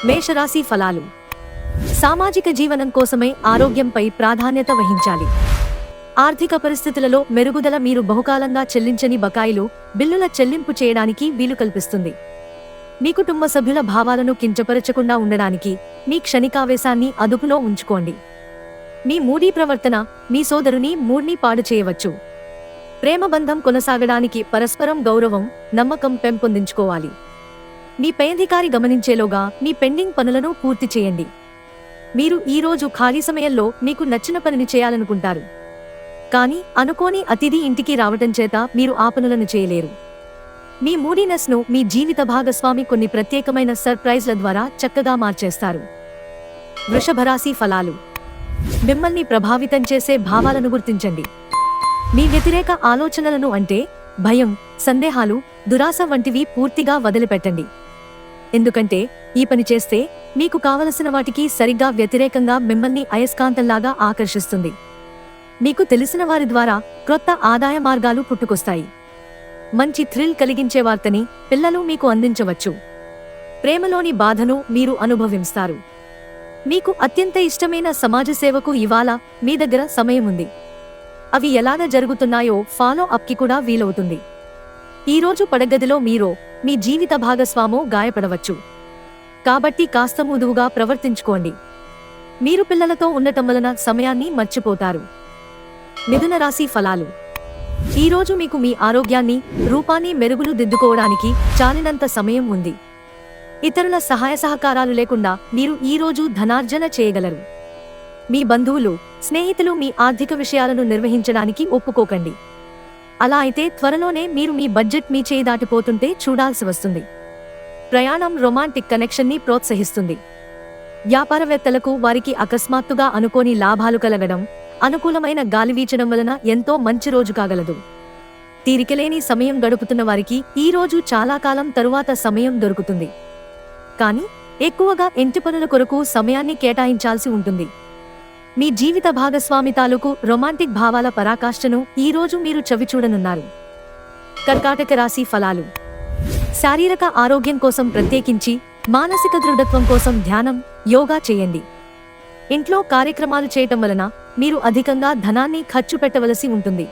మేషరాశి ఫలాలు. సామాజిక జీవనం కోసమే ఆరోగ్యంపై ప్రాధాన్యత వహించాలి. ఆర్థిక పరిస్థితులలో మెరుగుదల మీరు బహుకాలంగా చెల్లించని బకాయిలు, బిల్లుల చెల్లింపు చేయడానికి వీలు కల్పిస్తుంది. మీ కుటుంబ సభ్యుల భావాలను కించపరచకుండా ఉండడానికి మీ క్షణికావేశాన్ని అదుపులో ఉంచుకోండి. మీ మూడీ ప్రవర్తన మీ సోదరుని మూడ్ని పాడు చేయవచ్చు. ప్రేమబంధం కొనసాగడానికి పరస్పరం గౌరవం, నమ్మకం పెంపొందించుకోవాలి. మీ పై అధికారి గమనించేలోగా మీ పెండింగ్ పనులను పూర్తి చేయండి. మీరు ఈరోజు ఖాళీ సమయంలో మీకు నచ్చిన పనిని చేయాలనుకుంటారు, కానీ అనుకోని అతిథి ఇంటికి రావటం చేత మీరు ఆ పనులను చేయలేరు. మీ మూడీనెస్ను మీ జీవిత భాగస్వామి కొన్ని ప్రత్యేకమైన సర్ప్రైజ్ల ద్వారా చక్కగా మార్చేస్తారు. వృషభరాశి ఫలాలు. మిమ్మల్ని ప్రభావితం చేసే భావాలను గుర్తించండి. మీ వ్యతిరేక ఆలోచనలను అంటే భయం, సందేహాలు, దురాశ వంటివి పూర్తిగా వదిలిపెట్టండి. ఎందుకంటే ఈ పని చేస్తే మీకు కావలసిన వాటికి సరిగ్గా వ్యతిరేకంగా మిమ్మల్ని అయస్కాంతంలాగా ఆకర్షిస్తుంది. మీకు తెలిసిన వారి ద్వారా క్రొత్త ఆదాయ మార్గాలు పుట్టుకొస్తాయి. మంచి థ్రిల్ కలిగించే వార్తని పిల్లలు మీకు అందించవచ్చు. ప్రేమలోని బాధను మీరు అనుభవిస్తారు. మీకు అత్యంత ఇష్టమైన సమాజ సేవకు ఇవాళ మీ దగ్గర సమయం ఉంది. అవి ఎలాగ జరుగుతున్నాయో ఫాలో అప్కి కూడా వీలవుతుంది. ఈరోజు పడగదిలో మీరో మీ జీవిత భాగస్వామో గాయపడవచ్చు. కాబట్టి కాస్త మృదువుగా ప్రవర్తించుకోండి. మీరు పిల్లలతో ఉండటం వలన సమయాన్ని మర్చిపోతారు. మిథున రాశి ఫలాలు. ఈరోజు మీకు మీ ఆరోగ్యాన్ని, రూపాన్ని మెరుగులు దిద్దుకోవడానికి చాలినంత సమయం ఉంది. ఇతరుల సహాయ సహకారాలు లేకుండా మీరు ఈరోజు ధనార్జన చేయగలరు. మీ బంధువులు, స్నేహితులు మీ ఆర్థిక విషయాలను నిర్వహించడానికి ఒప్పుకోకండి. అలా అయితే త్వరలోనే మీరు మీ బడ్జెట్ మీ చేయి దాటిపోతుంటే చూడాల్సి వస్తుంది. ప్రయాణం రొమాంటిక్ కనెక్షన్ని ప్రోత్సహిస్తుంది. వ్యాపారవేత్తలకు వారికి అకస్మాత్తుగా అనుకోని లాభాలు కలగడం, అనుకూలమైన గాలి వీచడం వలన ఎంతో మంచి రోజు కాగలదు. తీరికలేని సమయం గడుపుతున్న వారికి ఈ రోజు చాలా కాలం తరువాత సమయం దొరుకుతుంది. కానీ ఎక్కువగా ఇంటి పనుల కొరకు సమయాన్ని కేటాయించాల్సి ఉంటుంది. మీ జీవిత భాగస్వామి తాలూకు రొమాంటిక్ భావాల పరాకాష్ఠను ఈరోజు మీరు చవిచూడనున్నారు. కర్కాటక రాశి ఫలాలు. శారీరక ఆరోగ్యం కోసం ప్రత్యేకించి మానసిక దృఢత్వం కోసం ధ్యానం, యోగా చేయండి. ఇంట్లో కార్యక్రమాలు చేయటం వలన మీరు అధికంగా ధనాన్ని ఖర్చు పెట్టవలసి ఉంటుంది.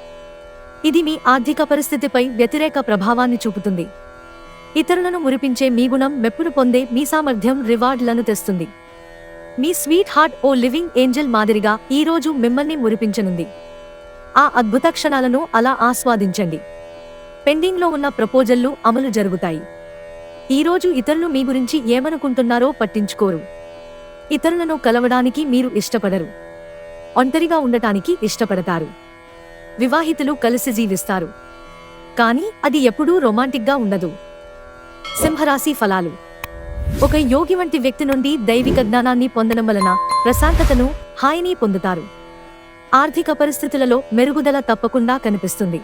ఇది మీ ఆర్థిక పరిస్థితిపై వ్యతిరేక ప్రభావాన్ని చూపుతుంది. ఇతరులను మురిపించే మీ గుణం మెప్పును పొందే మీ సామర్థ్యం రివార్డులను తెస్తుంది. మీ స్వీట్ హార్ట్ ఓ లివింగ్ ఏంజెల్ మాదిరిగా ఈరోజు మిమ్మల్ని మురిపించనుంది. ఆ అద్భుత క్షణాలను అలా ఆస్వాదించండి. పెండింగ్లో ఉన్న ప్రపోజల్లు అమలు జరుగుతాయి. ఈరోజు ఇతరులు మీ గురించి ఏమనుకుంటున్నారో పట్టించుకోరు. ఇతరులను కలవడానికి మీరు ఇష్టపడరు. ఒంటరిగా ఉండటానికి ఇష్టపడతారు. వివాహితులు కలిసి జీవిస్తారు, కానీ అది ఎప్పుడూ రొమాంటిక్గా ఉండదు. సింహరాశి ఫలాలు. ఒక యోగి వంటి వ్యక్తి నుండి దైవిక జ్ఞానాన్ని పొందడం వలన ప్రశాంతతను, హాయిని పొందుతారు. ఆర్థిక పరిస్థితులలో మెరుగుదల తప్పకుండా కనిపిస్తుంది.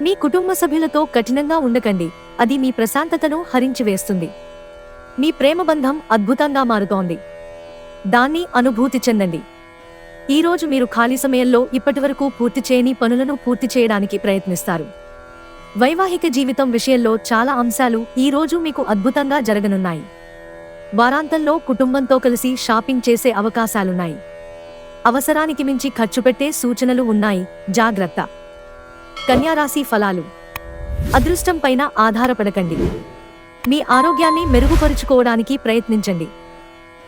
మీ కుటుంబ సభ్యులతో కఠినంగా ఉండకండి, అది మీ ప్రశాంతతను హరించివేస్తుంది. మీ ప్రేమబంధం అద్భుతంగా మారుతోంది, దాన్ని అనుభూతి చెందండి. ఈరోజు మీరు ఖాళీ సమయంలో ఇప్పటివరకు పూర్తి చేయని పనులను పూర్తి చేయడానికి ప్రయత్నిస్తారు. వైవాహిక జీవితం విషయంలో చాలా అంశాలు ఈరోజు మీకు అద్భుతంగా జరగనున్నాయి. వారాంతంలో కుటుంబంతో కలిసి షాపింగ్ చేసే అవకాశాలున్నాయి. అవసరానికి మించి ఖర్చు పెట్టే సూచనలు ఉన్నాయి, జాగ్రత్త. కన్యారాశి ఫలాలు. అదృష్టం పైన ఆధారపడకండి. మీ ఆరోగ్యాన్ని మెరుగుపరుచుకోవడానికి ప్రయత్నించండి.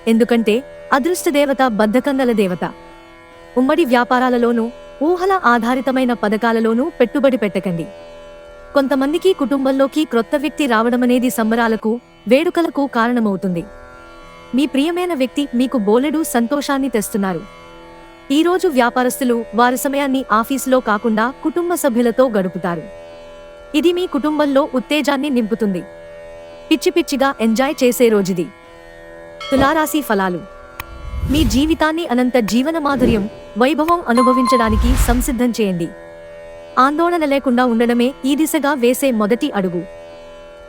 ఎందుకంటే అదృష్టదేవత బద్ధకంగల దేవత. ఉమ్మడి వ్యాపారాలలోనూ, ఊహల ఆధారితమైన పథకాలలోనూ పెట్టుబడి పెట్టకండి. కొంతమందికి కుటుంబంలోకి క్రొత్త వ్యక్తి రావడమనేది సంబరాలకు, వేడుకలకు కారణమవుతుంది. మీ ప్రియమైన వ్యక్తి మీకు బోలెడు సంతోషాన్ని తెస్తున్నారు. ఈరోజు వ్యాపారస్తులు వారి సమయాన్ని ఆఫీసులో కాకుండా కుటుంబ సభ్యులతో గడుపుతారు. ఇది మీ కుటుంబంలో ఉత్తేజాన్ని నింపుతుంది. పిచ్చి పిచ్చిగా ఎంజాయ్ చేసే రోజుది. తులారాశి ఫలాలు. మీ జీవితాన్ని అనంత జీవన మాధుర్యం, వైభవం అనుభవించడానికి సంసిద్ధం చేయండి. ఆందోళన లేకుండా ఉండడమే ఈ దిశగా వేసే మొదటి అడుగు.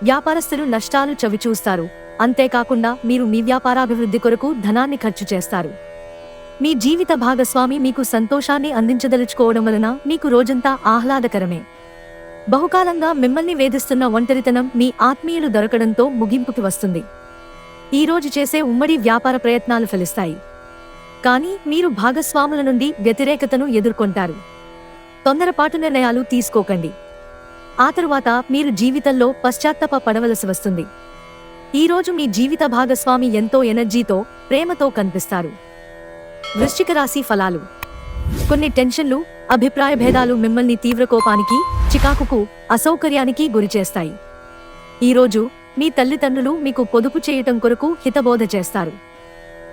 వ్యాపారస్తులు నష్టాలు చవిచూస్తారు, అంతేకాకుండా మీరు మీ వ్యాపారాభివృద్ధి కొరకు ధనాన్ని ఖర్చు చేస్తారు. మీ జీవిత భాగస్వామి మీకు సంతోషాన్ని అందించదలుచుకోవడం వలన మీకు రోజంతా ఆహ్లాదకరమే. బహుకాలంగా మిమ్మల్ని వేధిస్తున్న ఒంటరితనం మీ ఆత్మీయులు దొరకడంతో ముగింపుకి వస్తుంది. ఈ రోజు చేసే ఉమ్మడి వ్యాపార ప్రయత్నాలు ఫలిస్తాయి. కానీ మీరు భాగస్వాముల నుండి వ్యతిరేకతను ఎదుర్కొంటారు. తొందరపాటు నిర్ణయాలు తీసుకోకండి. ఆ తరువాత మీరు జీవితంలో పశ్చాత్తాప పడవలసి వస్తుంది. ఈ రోజు మీ జీవిత భాగస్వామి ఎంతో ఎనర్జీతో, ప్రేమతో కనిపిస్తారు. వృశ్చిక రాశి ఫలాలు. కొన్ని టెన్షన్లు, అభిప్రాయ భేదాలు మిమ్మల్ని తీవ్ర కోపానికి, చికాకుకు, అసౌకర్యానికి గురిచేస్తాయి. ఈరోజు మీ తల్లిదండ్రులు మీకు పొదుపు చేయటం కొరకు హితబోధ చేస్తారు.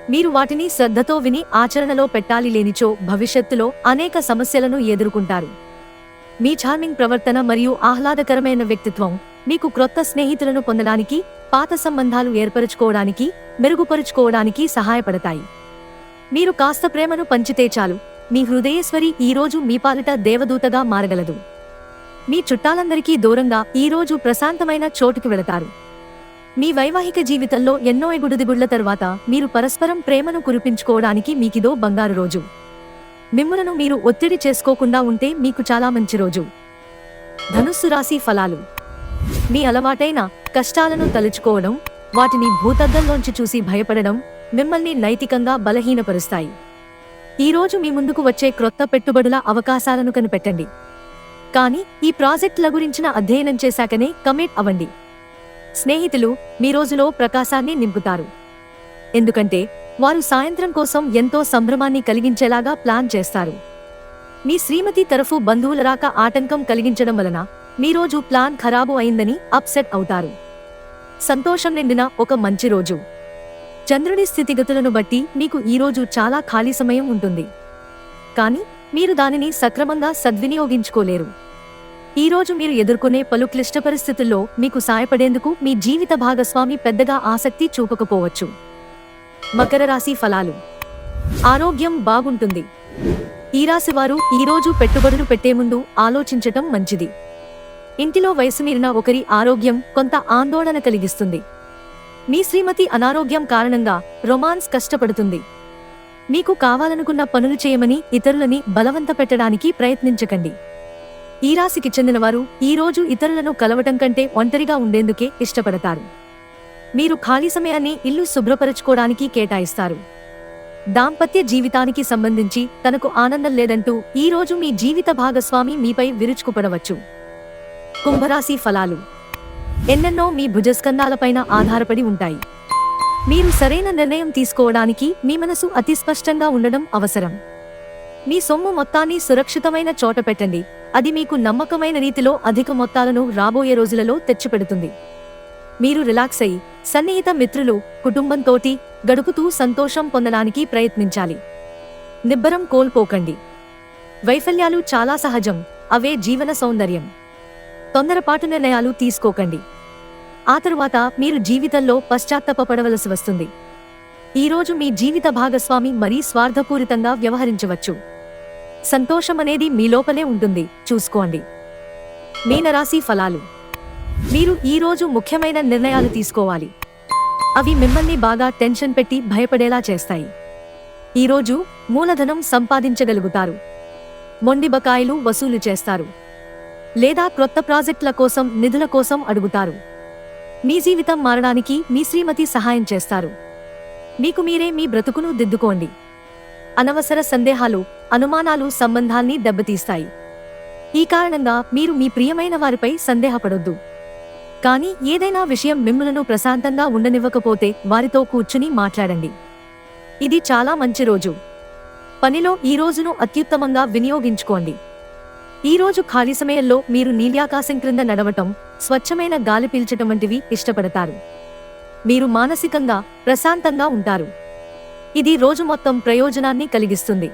మీరు వాటిని శ్రద్ధతో విని ఆచరణలో పెట్టాలి, లేనిచో భవిష్యత్తులో అనేక సమస్యలను ఎదుర్కొంటారు. మీ చార్మింగ్ ప్రవర్తన మరియు ఆహ్లాదకరమైన వ్యక్తిత్వం మీకు క్రొత్త స్నేహితులను పొందడానికి, పాత సంబంధాలు ఏర్పరచుకోవడానికి, మెరుగుపరుచుకోవడానికి సహాయపడతాయి. మీరు కాస్త ప్రేమను పంచితే చాలు, మీ హృదయేశ్వరి ఈరోజు మీ పాలిట దేవదూతగా మారగలదు. మీ చుట్టాలందరికీ దూరంగా ఈరోజు ప్రశాంతమైన చోటుకి వెళతారు. మీ వైవాహిక జీవితంలో ఎన్నో ఎగుడుదిగుళ్ల తరువాత మీరు పరస్పరం ప్రేమను కురిపించుకోవడానికి మీకిదో బంగారు రోజు. మిమ్ములను మీరు ఒత్తిడి చేసుకోకుండా ఉంటే మీకు చాలా మంచి రోజు. ధనుస్సు రాశి ఫలాలు. మీ అలవాటైన కష్టాలను తలుచుకోవడం, వాటిని భూతద్దంలోంచి చూసి భయపడడం మిమ్మల్ని నైతికంగా బలహీనపరుస్తాయి. ఈరోజు మీ ముందుకు వచ్చే క్రొత్త పెట్టుబడుల అవకాశాలను కనిపెట్టండి. కానీ ఈ ప్రాజెక్టుల గురించిన అధ్యయనం చేశాకనే కమిట్ అవ్వండి. స్నేహితులు మీ రోజులో ప్రకాశాన్ని నింపుతారు. ఎందుకంటే వారు సాయంత్రం కోసం ఎంతో సంభ్రమాన్ని కలిగించేలాగా ప్లాన్ చేస్తారు. మీ శ్రీమతి తరఫు బంధువుల రాక ఆటంకం కలిగించడం వలన మీ రోజు ప్లాన్ ఖరాబు అయిందని అప్సెట్ అవుతారు. సంతోషం నిండిన ఒక మంచి రోజు. చంద్రుడి స్థితిగతులను బట్టి మీకు ఈరోజు చాలా ఖాళీ సమయం ఉంటుంది. కానీ మీరు దానిని సక్రమంగా సద్వినియోగించుకోలేరు. ఈరోజు మీరు ఎదుర్కొనే పలు క్లిష్ట పరిస్థితుల్లో మీకు సాయపడేందుకు మీ జీవిత భాగస్వామి పెద్దగా ఆసక్తి చూపకపోవచ్చు. మకర రాశి ఫలాలు. ఆరోగ్యం బాగుంటుంది. ఈ రాశి వారు ఈరోజు పెట్టుబడులు పెట్టే ముందు ఆలోచించటం మంచిది. ఇంటిలో వయసు మీరిన ఒకరి ఆరోగ్యం కొంత ఆందోళన కలిగిస్తుంది. మీ శ్రీమతి అనారోగ్యం కారణంగా రొమాన్స్ కష్టపడుతుంది. మీకు కావాలనుకున్న పనులు చేయమని ఇతరులని బలవంత పెట్టడానికి ప్రయత్నించకండి. ఈ రాశికి చెందినవారు ఈరోజు ఇతరులను కలవటం కంటే ఒంటరిగా ఉండేందుకే ఇష్టపడతారు. మీరు ఖాళీ సమయాన్ని ఇల్లు శుభ్రపరచుకోవడానికి కేటాయిస్తారు. దాంపత్య జీవితానికి సంబంధించి తనకు ఆనందం లేదంటూ ఈరోజు మీ జీవిత భాగస్వామి మీపై విరుచుకుపడవచ్చు. కుంభరాశి ఫలాలు. ఎన్నెన్నో మీ భుజస్కంధాలపైన ఆధారపడి ఉంటాయి. మీరు సరైన నిర్ణయం తీసుకోవడానికి మీ మనసు అతి స్పష్టంగా ఉండడం అవసరం. మీ సొమ్ము మొత్తాన్ని సురక్షితమైన చోట పెట్టండి. అది మీకు నమ్మకమైన రీతిలో అధిక మొత్తాలను రాబోయే రోజులలో తెచ్చిపెడుతుంది. మీరు రిలాక్స్ అయి సన్నిహిత మిత్రులు, కుటుంబంతోటి గడుపుతూ సంతోషం పొందడానికి ప్రయత్నించాలి. నిబ్బరం కోల్పోకండి. వైఫల్యాలు చాలా సహజం, అవే జీవన సౌందర్యం. తొందరపాటు నిర్ణయాలు తీసుకోకండి. ఆ తరువాత మీరు జీవితంలో పశ్చాత్తాపపడవలసి వస్తుంది. ఈరోజు మీ జీవిత భాగస్వామి మరీ స్వార్థపూరితంగా వ్యవహరించవచ్చు. సంతోషం అనేది మీ లోపలే ఉంటుంది, చూసుకోండి. మీనరాశి ఫలాలు. మీరు ఈరోజు ముఖ్యమైన నిర్ణయాలు తీసుకోవాలి. అవి మిమ్మల్ని బాగా టెన్షన్ పెట్టి భయపడేలా చేస్తాయి. ఈరోజు మూలధనం సంపాదించగలుగుతారు. మొండి బకాయిలు వసూలు చేస్తారు. లేదా క్రొత్త ప్రాజెక్టుల కోసం నిధుల కోసం అడుగుతారు. మీ జీవితం మారడానికి మీ శ్రీమతి సహాయం చేస్తారు. మీకు మీరే మీ బ్రతుకును దిద్దుకోండి. అనవసర సందేహాలు, అనుమానాలు సంబంధాల్ని దెబ్బతీస్తాయి. ఈ కారణంగా మీరు మీ ప్రియమైన వారిపై సందేహపడొద్దు. కానీ ఏదైనా విషయం మిమ్మలను ప్రశాంతంగా ఉండనివ్వకపోతే వారితో కూర్చుని మాట్లాడండి. ఇది చాలా మంచి రోజు. పనిలో ఈ రోజును అత్యుత్తమంగా వినియోగించుకోండి. ఈరోజు ఖాళీ సమయంలో మీరు నీళ్యాకాశం క్రింద నడవటం, స్వచ్ఛమైన గాలి పీల్చటం వంటివి ఇష్టపడతారు. మీరు మానసికంగా ప్రశాంతంగా ఉంటారు. ఇది రోజు మొత్తం ప్రయోజనాన్ని కలిగిస్తుంది.